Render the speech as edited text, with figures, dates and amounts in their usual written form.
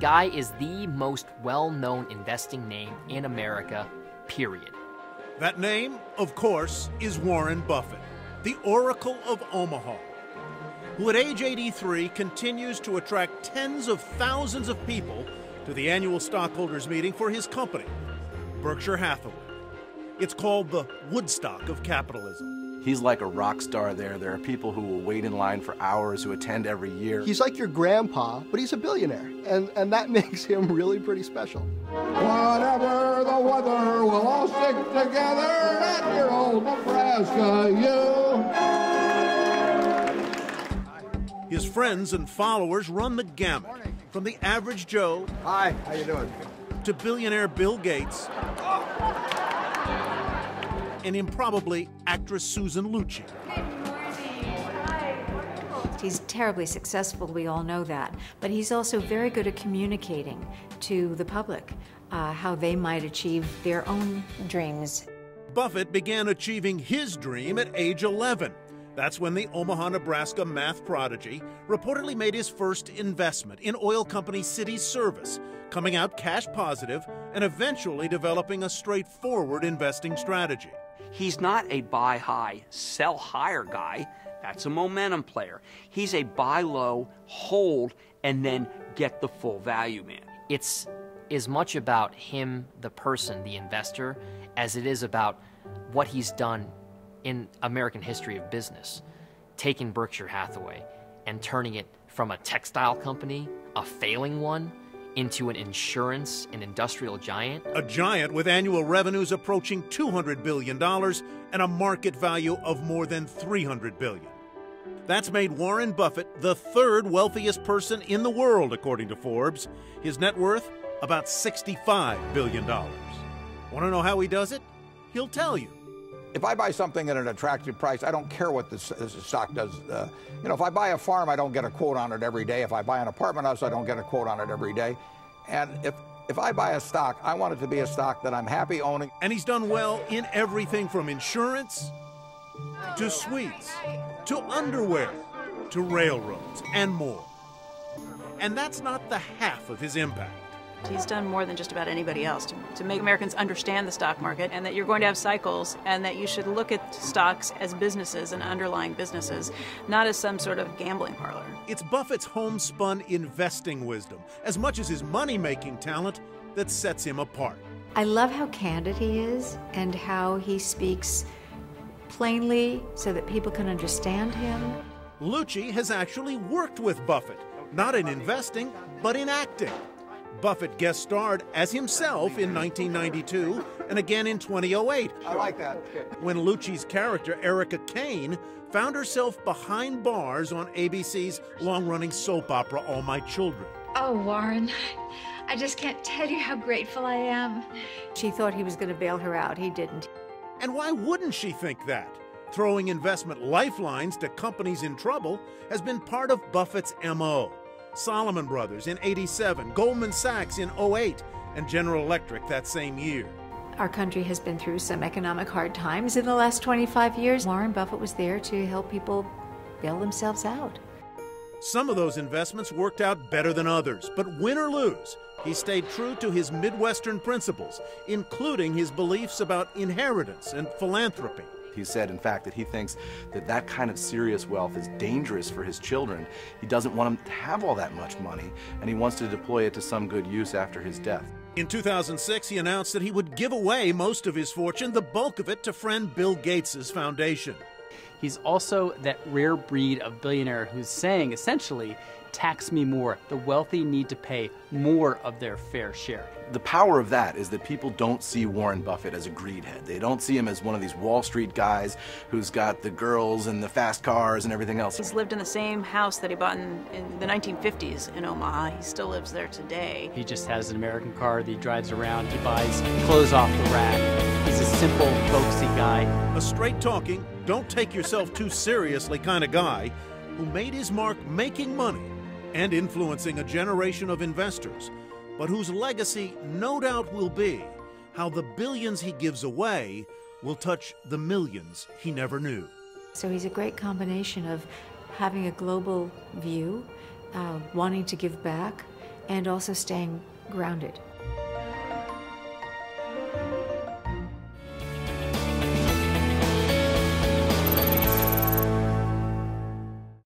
guy is the most well-known investing name in America, period. That name, of course, is Warren Buffett, the Oracle of Omaha, who at age 83 continues to attract tens of thousands of people to the annual stockholders meeting for his company, Berkshire Hathaway. It's called the Woodstock of capitalism. He's like a rock star there. There are people who will wait in line for hours, who attend every year. He's like your grandpa, but he's a billionaire, and that makes him really pretty special. Whatever the weather, we'll all stick together at your old Nebraska U. His friends and followers run the gamut, from the average Joe, Hi, how you doing? to billionaire Bill Gates, and improbably actress Susan Lucci. He's terribly successful, we all know that, but he's also very good at communicating to the public how they might achieve their own dreams. Buffett began achieving his dream at age 11. That's when the Omaha, Nebraska math prodigy reportedly made his first investment in oil company City Service, coming out cash positive and eventually developing a straightforward investing strategy. He's not a buy high, sell higher guy. That's a momentum player. He's a buy low, hold, and then get the full value man. It's as much about him, the person, the investor, as it is about what he's done in American history of business, taking Berkshire Hathaway and turning it from a textile company, a failing one, into an insurance and industrial giant. A giant with annual revenues approaching $200 billion and a market value of more than $300 billion. That's made Warren Buffett the third wealthiest person in the world, according to Forbes. His net worth, about $65 billion. Want to know how he does it? He'll tell you. If I buy something at an attractive price, I don't care what the stock does. You know, if I buy a farm, I don't get a quote on it every day. If I buy an apartment house, I don't get a quote on it every day. And if I buy a stock, I want it to be a stock that I'm happy owning. And he's done well in everything from insurance to sweets to underwear to railroads and more. And that's not the half of his impact. He's done more than just about anybody else to make Americans understand the stock market and that you're going to have cycles and that you should look at stocks as businesses and underlying businesses, not as some sort of gambling parlor. It's Buffett's homespun investing wisdom, as much as his money-making talent, that sets him apart. I love how candid he is and how he speaks plainly so that people can understand him. Lucci has actually worked with Buffett, not in investing, but in acting. Buffett guest starred as himself in 1992 and again in 2008. I like that. When Lucci's character, Erica Kane, found herself behind bars on ABC's long-running soap opera, All My Children. Oh, Warren, I just can't tell you how grateful I am. She thought he was going to bail her out. He didn't. And why wouldn't she think that? Throwing investment lifelines to companies in trouble has been part of Buffett's M.O. Salomon Brothers in '87, Goldman Sachs in '08, and General Electric that same year. Our country has been through some economic hard times in the last 25 years. Warren Buffett was there to help people bail themselves out. Some of those investments worked out better than others, but win or lose, he stayed true to his Midwestern principles, including his beliefs about inheritance and philanthropy. He said, in fact, that he thinks that that kind of serious wealth is dangerous for his children. He doesn't want them to have all that much money, and he wants to deploy it to some good use after his death. In 2006, he announced that he would give away most of his fortune, the bulk of it, to friend Bill Gates' foundation. He's also that rare breed of billionaire who's saying, essentially, tax me more. The wealthy need to pay more of their fair share. The power of that is that people don't see Warren Buffett as a greedhead. They don't see him as one of these Wall Street guys who's got the girls and the fast cars and everything else. He's lived in the same house that he bought in the 1950s in Omaha. He still lives there today. He just has an American car that he drives around. He buys clothes off the rack. He's a simple, folksy guy. A straight-talking, don't take yourself too seriously kind of guy who made his mark making money and influencing a generation of investors, but whose legacy no doubt will be how the billions he gives away will touch the millions he never knew. So he's a great combination of having a global view, wanting to give back, and also staying grounded.